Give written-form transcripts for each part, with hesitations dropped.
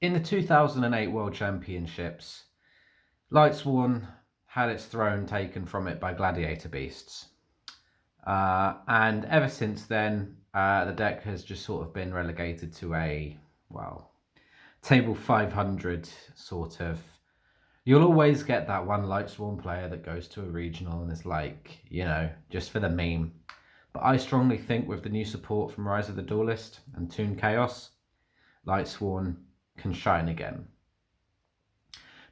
In the 2008 World Championships, Lightsworn had its throne taken from it by gladiator beasts. And ever since then, the deck has just sort of been relegated to a, well, table 500 sort of. You'll always get that one Lightsworn player that goes to a regional and is like, just for the meme. But I strongly think with the new support from Rise of the Duelist and Toon Chaos, Lightsworn can shine again.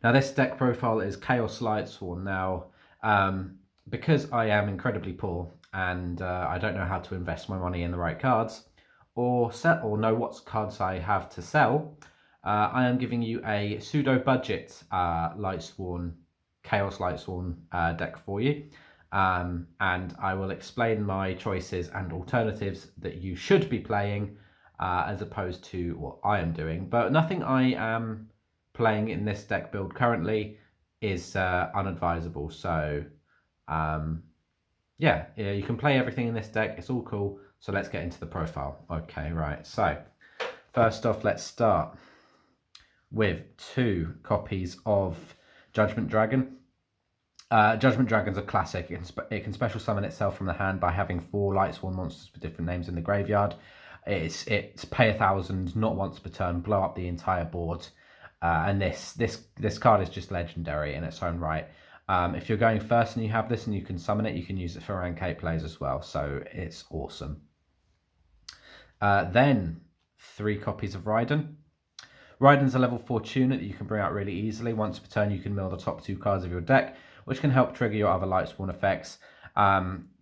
Now this deck profile is Chaos Lightsworn. Now, because I am incredibly poor and I don't know how to invest my money in the right cards or know what cards I have to sell, I am giving you a pseudo budget Lightsworn, Chaos Lightsworn deck for you. And I will explain my choices and alternatives that you should be playing as opposed to what I am doing. But nothing I am playing in this deck build currently is unadvisable. So yeah, you can play everything in this deck. It's all cool. So let's get into the profile. Okay, right. So first off, let's start with 2 copies of Judgment Dragon. Judgment Dragon's a classic. It can special summon itself from the hand by having 4 Lightsworn monsters with different names in the graveyard. It's pay 1,000, not once per turn, blow up the entire board. And this card is just legendary in its own right. If you're going first and you have this and you can summon it, you can use it for rank 8 plays as well. So it's awesome. Then 3 copies of Raiden. Raiden's a level 4 tuner that you can bring out really easily. Once per turn, you can mill the top 2 cards of your deck, which can help trigger your other Lightsworn effects.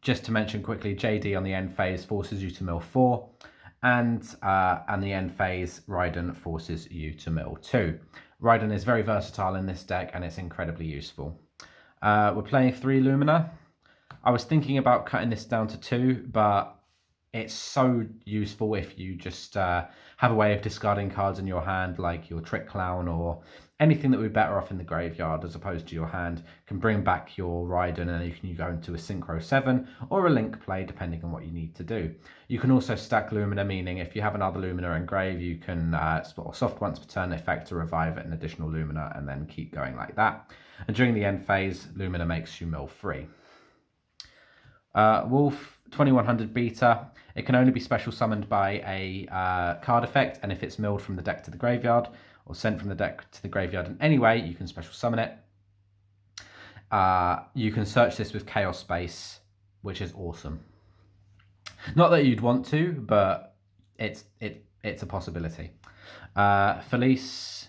Just to mention quickly, JD on the end phase forces you to mill 4, and the end phase, Raiden forces you to mill 2. Raiden is very versatile in this deck, and it's incredibly useful. We're playing 3 Lumina. I was thinking about cutting this down to 2, but it's so useful if you just have a way of discarding cards in your hand, like your Trick Clown or anything that would be better off in the graveyard as opposed to your hand. Can bring back your Raiden, and you can go into a Synchro 7 or a Link play, depending on what you need to do. You can also stack Lumina, meaning if you have another Lumina in grave, you can soft once per turn effect to revive an additional Lumina and then keep going like that. And during the end phase, Lumina makes you mill 3. Wolf 2100 beta. It can only be special summoned by a card effect, and if it's milled from the deck to the graveyard or sent from the deck to the graveyard in any way, you can special summon it. You can search this with Chaos Space, which is awesome. Not that you'd want to, but it's a possibility. Felice.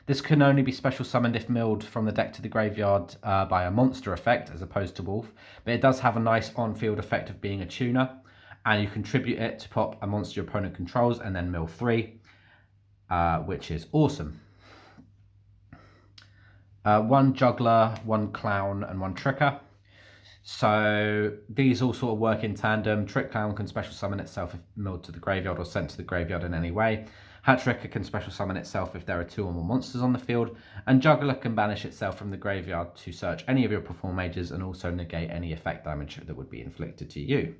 This can only be special summoned if milled from the deck to the graveyard by a monster effect as opposed to Wolf, but it does have a nice on-field effect of being a tuner, and you contribute it to pop a monster your opponent controls and then mill 3, which is awesome. 1 Juggler, 1 Clown, and 1 Tricker. So these all sort of work in tandem. Trick Clown can special summon itself if milled to the graveyard or sent to the graveyard in any way. Hat Tricker can special summon itself if there are 2 or more monsters on the field, and Juggler can banish itself from the graveyard to search any of your perform mages and also negate any effect damage that would be inflicted to you.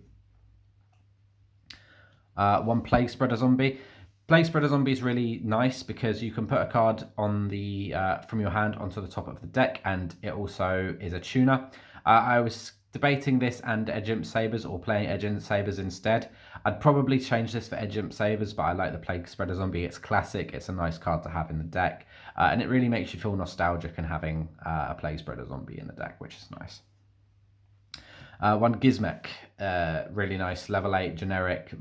1 Plague Spreader Zombie. Plague Spreader Zombie is really nice because you can put a card on the from your hand onto the top of the deck, and it also is a tuner. I was debating this and Edge Imp Sabers, or playing Edge Imp Sabers instead. I'd probably change this for Edge Imp Sabers, but I like the Plague Spreader Zombie. It's classic, it's a nice card to have in the deck, and it really makes you feel nostalgic in having a Plague Spreader Zombie in the deck, which is nice. 1 Gizmek, really nice, level 8, generic,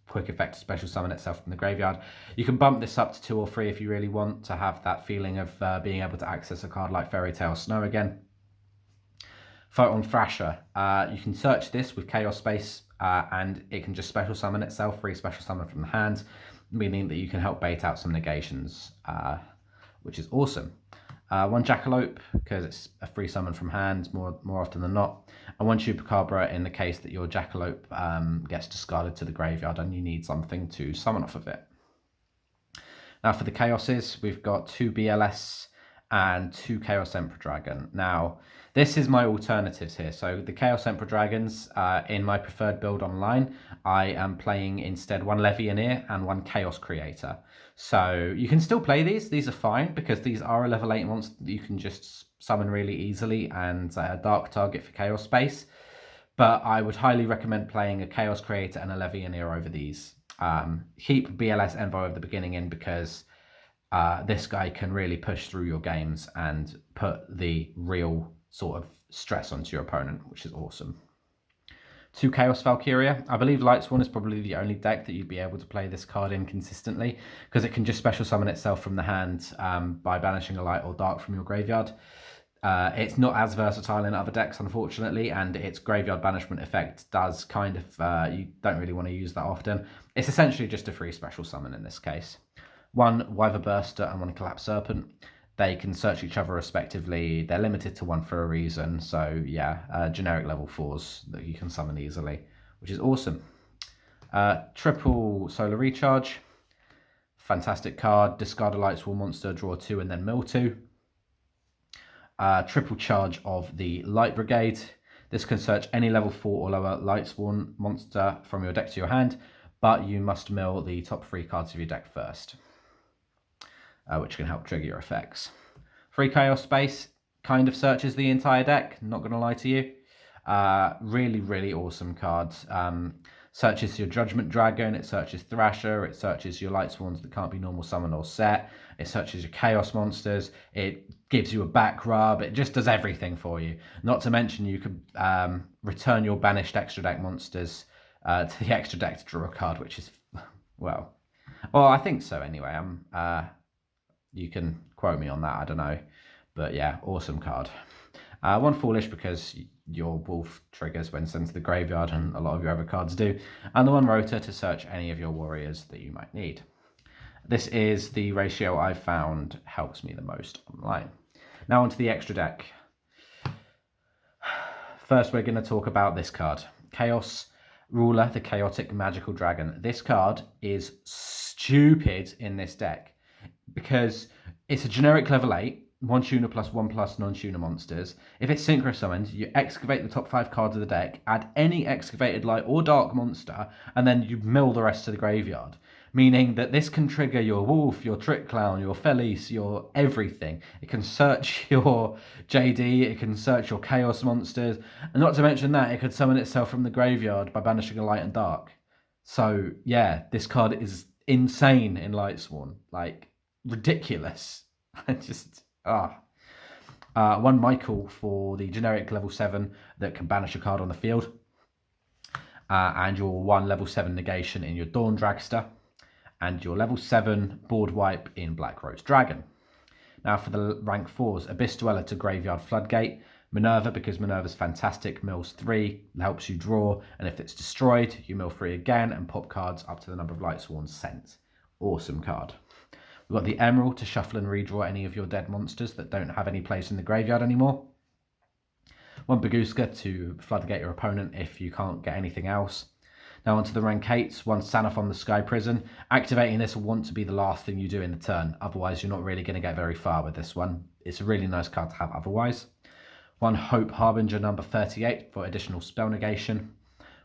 quick effect to special summon itself from the graveyard. You can bump this up to 2 or 3 if you really want to have that feeling of being able to access a card like Fairy Tale Snow again. Photon Thrasher. You can search this with Chaos Space, and it can just special summon itself, free special summon from the hand, meaning that you can help bait out some negations, which is awesome. 1 Jackalope, because it's a free summon from hand more often than not. And 1 Chupacabra in the case that your Jackalope gets discarded to the graveyard and you need something to summon off of it. Now for the Chaoses, we've got 2 BLS and 2 Chaos Emperor Dragon. Now, this is my alternatives here. So the Chaos Emperor Dragons, in my preferred build online, I am playing instead 1 Levianeer and 1 Chaos Creator. So you can still play these. These are fine because these are a level 8 monster that you can just summon really easily and a dark target for Chaos space. But I would highly recommend playing a Chaos Creator and a Levianeer over these. Keep BLS Envoy at the beginning in because this guy can really push through your games and put the real sort of stress onto your opponent, which is awesome. 2 Chaos Valkyria. I believe Lightsworn is probably the only deck that you'd be able to play this card in consistently because it can just special summon itself from the hand by banishing a light or dark from your graveyard. It's not as versatile in other decks, unfortunately, and its graveyard banishment effect does kind of, you don't really want to use that often. It's essentially just a free special summon in this case. 1 Wyver Burster and 1 Collapse Serpent. They can search each other respectively. They're limited to 1 for a reason. So yeah, generic level 4s that you can summon easily, which is awesome. Triple Solar Recharge. Fantastic card. Discard a Lightsworn monster, draw 2 and then mill 2. Triple charge of the Light Brigade. This can search any level 4 or lower Lightsworn monster from your deck to your hand, but you must mill the top 3 cards of your deck first. Which can help trigger your effects. 3 Chaos Space kind of searches the entire deck, not going to lie to you. Really, really awesome cards. Searches your Judgment Dragon, it searches Thrasher, it searches your Lightsworns that can't be normal summon or set, it searches your Chaos monsters, it gives you a back rub, it just does everything for you. Not to mention you could return your banished extra deck monsters to the extra deck to draw a card, which is, well, I think so anyway. You can quote me on that, I don't know. But yeah, awesome card. 1 Foolish because your wolf triggers when sent to the graveyard, and a lot of your other cards do. And the 1 Rotor to search any of your warriors that you might need. This is the ratio I've found helps me the most online. Now onto the extra deck. First, we're going to talk about this card. Chaos Ruler, the Chaotic Magical Dragon. This card is stupid in this deck, because it's a generic level 8, 1 tuner plus 1+ non-tuner monsters. If it's synchro summoned, you excavate the top 5 cards of the deck, add any excavated light or dark monster, and then you mill the rest to the graveyard. Meaning that this can trigger your wolf, your trick clown, your Felice, your everything. It can search your JD, it can search your chaos monsters, and not to mention that, it could summon itself from the graveyard by banishing a light and dark. So yeah, this card is insane in Lightsworn. Like, ridiculous. I just 1 Michael for the generic level 7 that can banish a card on the field, and your 1 level 7 negation in your Dawn Dragster, and your level 7 board wipe in Black Rose Dragon. Now for the rank 4s, Abyss Dweller to Graveyard Floodgate, Minerva because Minerva's fantastic, mills 3, helps you draw, and if it's destroyed you mill 3 again and pop cards up to the number of Lightsworn sent. Awesome card. We've got the Emerald to shuffle and redraw any of your dead monsters that don't have any place in the graveyard anymore. 1 Baguska to floodgate your opponent if you can't get anything else. Now onto the rank 8s, 1 Sanathon the Sky Prison. Activating this will want to be the last thing you do in the turn, otherwise you're not really going to get very far with this one. It's a really nice card to have otherwise. 1 Hope Harbinger number 38 for additional spell negation.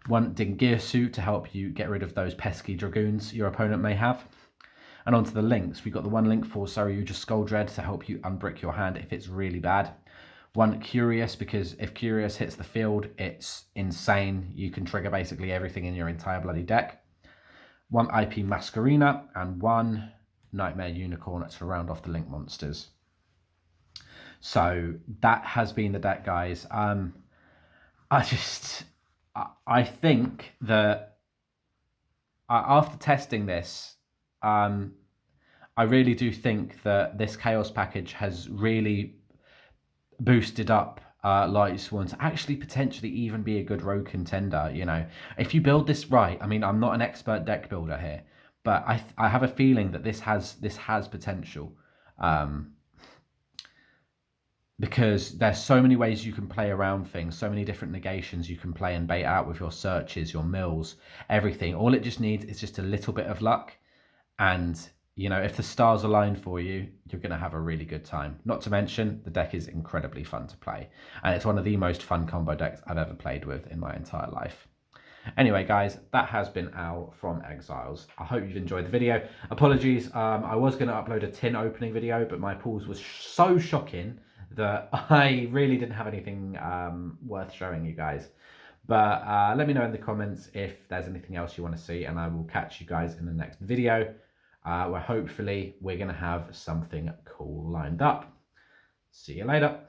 1 Dingirsu to help you get rid of those pesky dragoons your opponent may have. And onto the links, we've got the 1 link for Saryuja Skuldread to help you unbrick your hand if it's really bad. 1 Curious, because if Curious hits the field, it's insane. You can trigger basically everything in your entire bloody deck. 1 IP Masquerina, and 1 Nightmare Unicorn to round off the link monsters. So that has been the deck, guys. I think that after testing this, I really do think that this Chaos package has really boosted up Lightsworn to actually potentially even be a good rogue contender. You know, if you build this right, I mean, I'm not an expert deck builder here, but I have a feeling that this has potential, because there's so many ways you can play around things, so many different negations you can play and bait out with your searches, your mills, everything. All it just needs is just a little bit of luck, and you know, if the stars align for you, you're going to have a really good time. Not to mention, the deck is incredibly fun to play. And it's one of the most fun combo decks I've ever played with in my entire life. Anyway, guys, that has been Al from Exiles. I hope you've enjoyed the video. Apologies, I was going to upload a tin opening video, but my pulls was so shocking that I really didn't have anything worth showing you guys. But let me know in the comments if there's anything else you want to see, and I will catch you guys in the next video, where hopefully we're going to have something cool lined up. See you later.